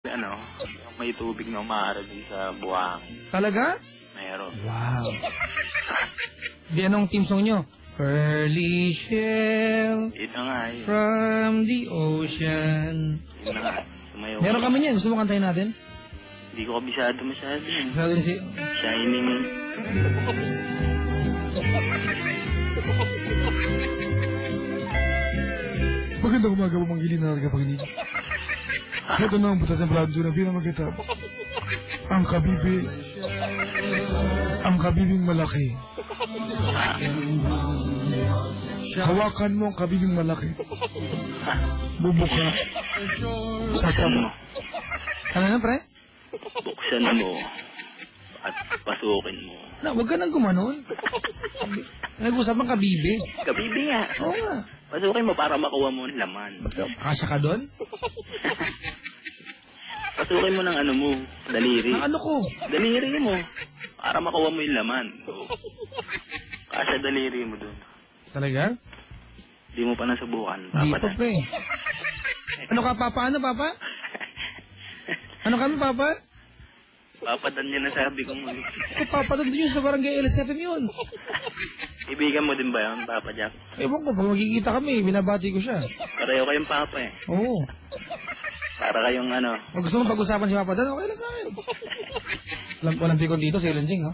Ano, yung may tubig na umaara din sa buhangin. Talaga? Meron. Wow. Di anong team song nyo? Pearly shell Ito nga yun. from the ocean. Yun na nga. Sumayaw. Meron kami niyan. Gusto mo kantayin natin? Hindi ko kabisado masyado yun. Sabi si... Shining. Magandang umaga po mga na nagkapakinig. Ito na ang butas ng Brado na pinamagatap. Ang kabibi. Ang kabibing malaki. Hawakan mo ang kabibing malaki. Bubuka. Buksan mo. Ano na, pre? Buksan mo. At pasukin mo. Na, huwag ka nang gumanon. Nag-usap ang kabibi. Kabibi nga. Oo nga. Pasukin mo para makuha mo ang laman. Kasya ka doon? Pasukin mo ng ano mo. Daliri. Ang ano ko? Daliri mo. Para makuha mo yung laman. Kasya daliri mo dun. Talaga? Di mo pa nasubukan. Di pa, pre. Ano ka, Papa? Ano, Papa? Ano kami, Papa? Papadan niya na sabi ko mo. Papa, doon yun sa barangay LSFM yun. Ibigan mo din ba yun, Papa Jack? Ewan ko, pag magkikita kami, binabati ko siya. Pareho kayong Papa eh. Oo. Para kayong ano. Kung gusto mo pag-usapan si Papa doon, okay lang sa akin. Walang pikon dito, si Elenjing, ha?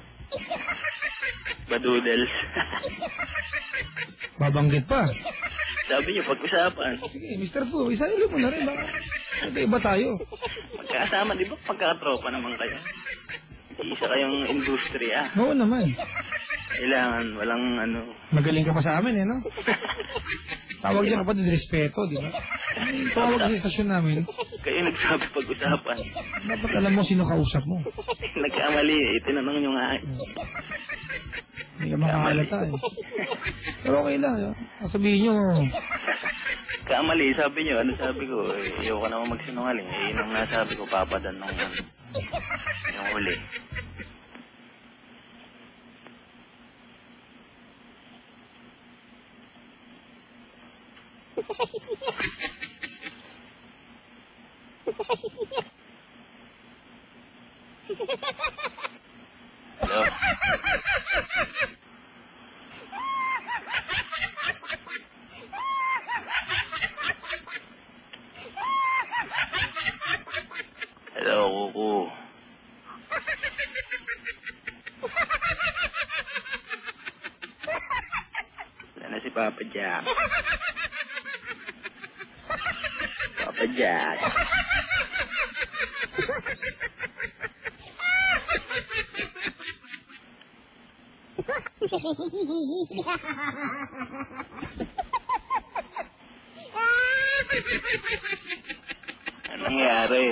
Badoodles. Babanggit pa. Sabi niyo, pag-usapan. Sige, Mr. Fu, isayalo mo na rin, baka. Iba tayo. Magkasama, di ba? Pagkakatropa naman kayo. Isa kayong industriya. Oo naman. Kailangan, walang ano. Magaling ka pa sa amin, eh, no? Tawag niya kapatid, respeto, di ba? Tawag sa istasyon namin. Kayo nagsabi pag-usapan. Dapat alam mo sino kausap mo. Nagkamali eh. Tinanong nyo nga eh. Hindi ka makakalata, eh. Pero okay lang, eh. Sabihin nyo. Kamali, sabi nyo. Ano sabi ko? Eh, ayoko naman magsinungaling. Eh, yun ang nasabi ko, papadan nung yung huli. Hello? Hello, Kuku. Wala na si Papa Jack. Papa Jack. Anong nangyari?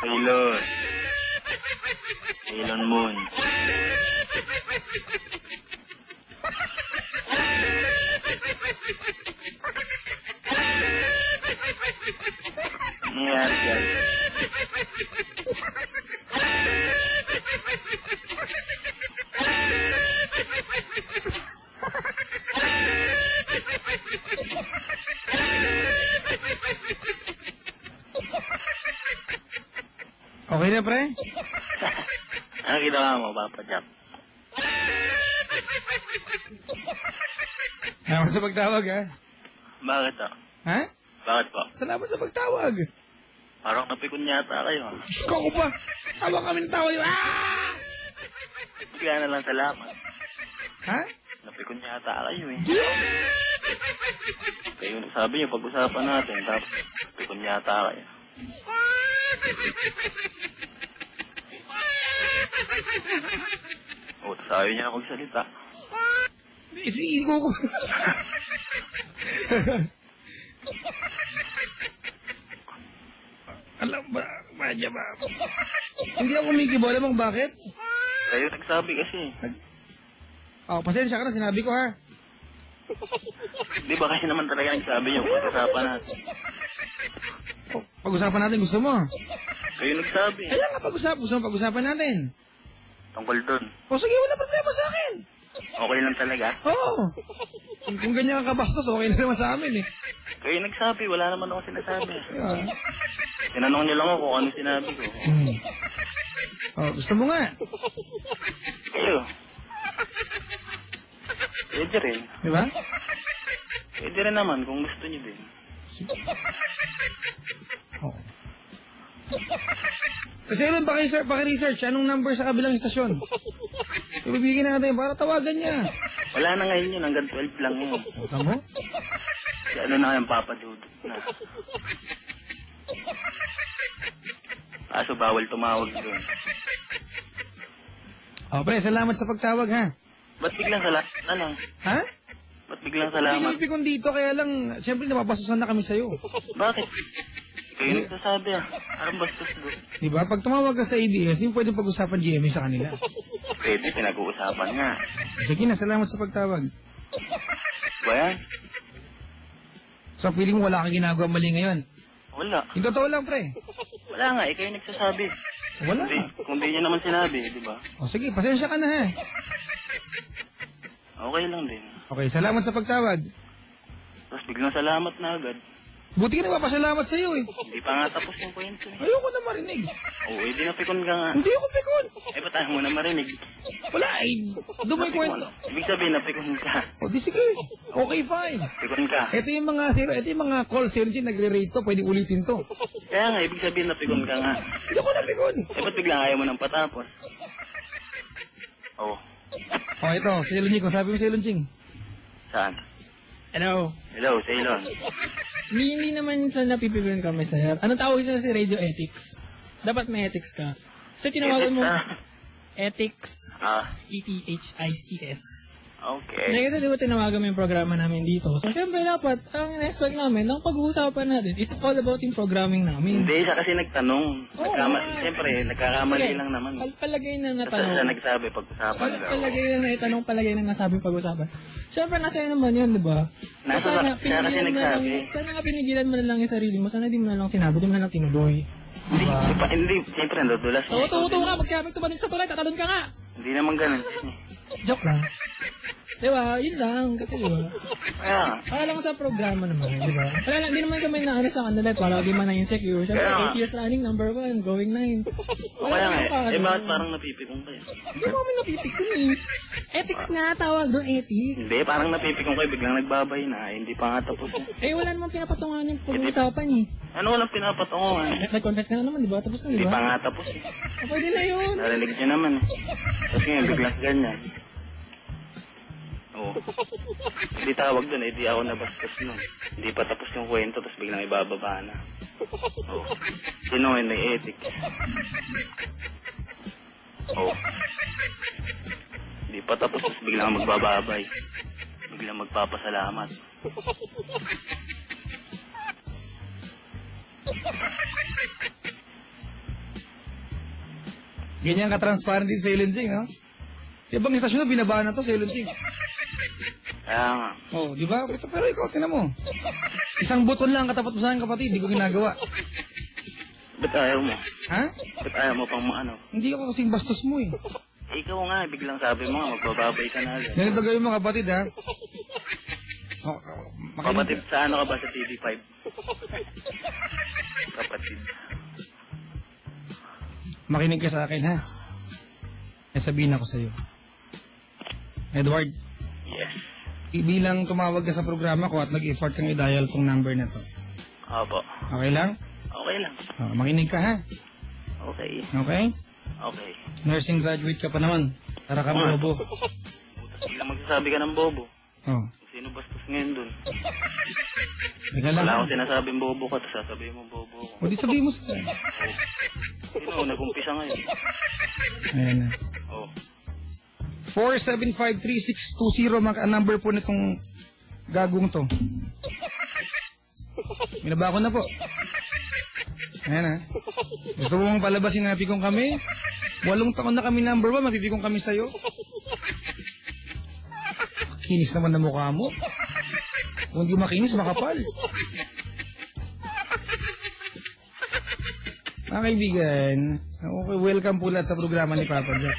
Sailor. Sailor Moon. Anong nangyari dyan? Okay na, pre? Ano ginawa mo, Papa Jack? Salamat sa pagtawag, ha? Bakit to? Ha? Bakit po? Salamat sa pagtawag. Parang napikon yata kayo. Kako pa. Habang kami natawa yun. Ah! Kaya na lang salamat. Ha? Napikon yata kayo eh. Kayo sabi niyo, pag-usapan natin, tapos napikon yata kayo. O, tapos ayaw niya na magsalita. Isiin ko. Alam ba, madya ba? Hindi ako kumikibo. Alam mo bakit? Kayo nagsabi kasi. Pasensya ka na, sinabi ko, ha? Di ba kasi naman talaga nagsabi niyo, pag-usapan natin. Pag-usapan natin, gusto mo? Kayo nagsabi. Kaya nga gusto mo pag-usapan natin. Tungkol dun. O sige, wala problema sa akin. Okay lang talaga. Oo. Kung ganyan ka kabastos, okay na naman sa amin eh. Kayo nagsabi, wala naman ako sinasabi. Yeah. Tinanong niyo lang ako kung ano sinabi ko. Oh, gusto mo nga. Kayo. Pwede rin. Di ba? Pwede rin naman kung gusto niyo din. Oh. Kasi rin, paki-research, anong number sa kabilang istasyon? Ibibigyan natin para tawagan niya. Wala na ngayon yun, hanggang 12 lang yun. Tama? Si ano na yung papadudot na. Kaso bawal tumawag doon. Oh, pre, salamat sa pagtawag, ha? Ba't biglang salamat na lang? Ha? Ba't biglang Hindi salamat? kami pikon dito, kaya lang, siyempre napapasusan na kami sa'yo. Bakit? Ikaw yung nagsasabi ah. Parang bastos doon. Di ba? Pag tumawag ka sa ABS, hindi mo pwede pag-usapan GMA sa kanila. Pwede, pinag-uusapan nga. Sige na, salamat sa pagtawag. Ba yan? So, feeling mo wala kang ginagawa mali ngayon? Wala. Yung totoo lang, pre. Wala nga, ikaw yung nagsasabi. Wala. Kung di niya naman sinabi, di ba? O sige, pasensya ka na, ha? Okay lang din. Okay, salamat sa pagtawag. Tapos biglang salamat na agad. Buti ka nagpapasalamat sa'yo, eh. Hindi pa nga tapos yung kwento eh. Ayoko na marinig. Oo, eh, di napikon ka nga. Hindi ako pikon. Eh, ba't ayaw mo na marinig? Wala, eh. Doon may kwento. Ibig sabihin, napikon ka. O, di sige. Okay, fine. Pikon ka. Ito yung mga call center nagre-rate to. Pwede ulitin to. Kaya nga, ibig sabihin, napikon ka nga. Hindi ako napikon. Eh, ba't biglang ayaw mo nang patapos? Oo. O, ito. Si Lunching. Kung sabi mo si Lunching. Saan? Hello. Hello, Ceylon. Hindi naman sa napipilian kami, sir. Anong tawag sila si radio ethics? Dapat may ethics ka. Kasi tinawagan mo ethics, E-T-H-I-C-S. Okay. Kasi di ba tinawagan mo yung programa namin dito? So, syempre dapat, ang in-expect namin, ang pag-uusapan natin is all about yung programming namin. Hindi, siya kasi nagtanong. Siyempre, nagkakamali Okay. lang naman. Palagay na Basta natanong. siya nagsabi, pag-usapan daw. Palagay na naitanong, palagay na nasabing pag-usapan. Syempre, nasa naman yun, di ba? Nasa siya kasi nagsabi. Sana nga pinigilan mo na lang yung sarili mo. Sana di mo na lang sinabi, di mo na lang tinuloy. Hindi, siyempre, nandudulas niya. Tuto ka, magsabi tumating sa tulay, tatalon ka nga. Hindi naman ganun. Joke lang. Di ba? Yun lang. Kasi di ba? Kaya, Para lang sa programa naman, di ba? Kaya lang, di naman kami na ano sa kanila. Para di man na-insecure. Siyempre, Kaya nga. 8 years running, number 1, going 9. kaya nga eh. Bakit parang napipikong kayo? Hindi mo kami napipikon eh. Ethics nga, tawag doon, ethics. Hindi, parang napipikong kayo, biglang nagbabay na. Hindi pa nga tapos eh. Eh, wala namang pinapatungan yung pag-uusapan eh. Ano walang pinapatungan? Nag-confess ka na naman, di ba? Tapos na, di Hindi pa ba? nga tapos eh. Pwede na yun. Narinig niyo naman eh. Tapos ngayon, biglang ganyan. Oo. Hindi tawag doon eh, di ako nabastos nun. Hindi pa tapos yung kwento, tapos biglang ibababa na. Oo. Sino yun, may ethics. Oo. Hindi pa tapos, tapos biglang magbababay. Biglang magpapasalamat. Ganyan ka-transparent din sa Lunching, ha? Ibang istasyon na binabaan na to sa Lunching. Kaya nga. Oh, di ba? Pero ikaw, tinan mo. Isang buton lang katapat mo sa akin, kapatid. Di ko ginagawa. Ba't ayaw mo? Ha? Ba't ayaw mo pang ano? Hindi ako kasing bastos mo, eh. Eh, ikaw nga, biglang sabi mo nga, magbababay ka na agad. Ganito gawin mo, kapatid, ha? Oh, Kapatid, sa ano ka ba sa TV5? Kapatid. Makinig ka sa akin, ha? May sabihin ako sa'yo. Edward, Yes. bilang tumawag ka sa programa ko at nag-effort kang i-dial tong number na to. Opo. Okay lang? Okay lang. Oh, makinig ka, ha? Okay. Okay? Okay. Nursing graduate ka pa naman. Tara ka bobo. Biglang magsasabi ka ng bobo. Oh. Sino bastos ngayon dun? Ika lang. Wala akong sinasabing bobo ka, tapos sasabihin mo bobo ko. O di sabihin mo sa... Sino, nag-umpisa ngayon? Ayan na. Oh. 4753620 ang number po nitong gagong to. Binaba ko na po. Ayan na. Gusto mo mong palabasin na napikong kami? 8 taon na kami number 1, mapipikong kami sa'yo. Kinis naman na mukha mo. Kung hindi makinis, makapal. Mga kaibigan, okay, welcome po lahat sa programa ni Papa Jack.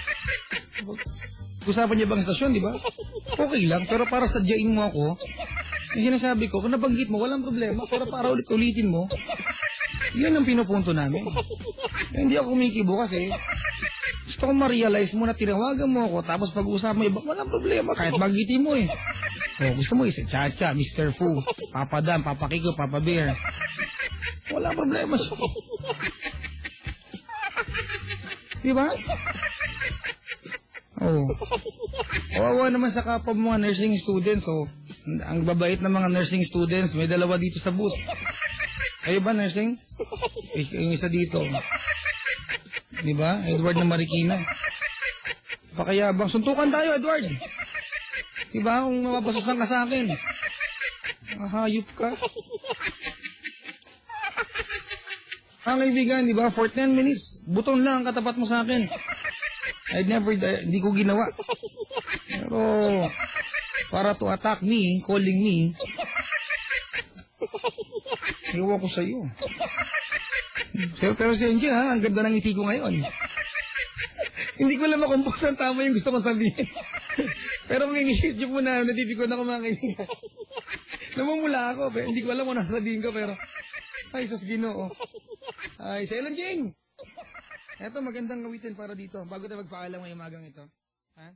Usapan niya bang stasyon, di ba? Okay lang, pero para sadyain mo ako, yung sinasabi ko, kung nabanggit mo, walang problema, pero para ulit-ulitin mo, yun ang pinupunto namin. Hindi ako kumikibo kasi, gusto kong ma-realize mo na tinawagan mo ako, tapos pag-usapan mo iba, walang problema, kahit banggitin mo eh. O, gusto mo isa, Chacha, Mr. Fu, Papa Dan, Papa Kiko, Papa Bear. Wala problema siya. Di ba? Oh. Kawawa naman sa kapwa mga nursing students, oh. Ang babait ng mga nursing students, may dalawa dito sa booth. Kayo ba nursing? Yung isa dito. Di ba? Edward na Marikina. Pakayabang. Suntukan tayo, Edward. Di ba? Kung mababasasan ka sa akin. Hayop ka. Ang kaibigan, di ba? For 10 minutes, buton lang ang katapat mo sa akin. Hindi ko ginawa. Pero, para to attack me, calling me, iwan ko sa'yo. Pero Senji ha, ang ganda ng ngiti ko ngayon. Hindi ko lang makumpos ang tama yung gusto kong sabihin. Pero kung i-shit nyo po na, natipikon ako mga kaibigan. Namumula ako, pero hindi ko alam kung nasabihin ko, pero, ay, sus Ginoo. Ay, Selan Jing! Eto, magandang gawitin para dito. Bago tayo magpaalam ngayong magang ito. Ha?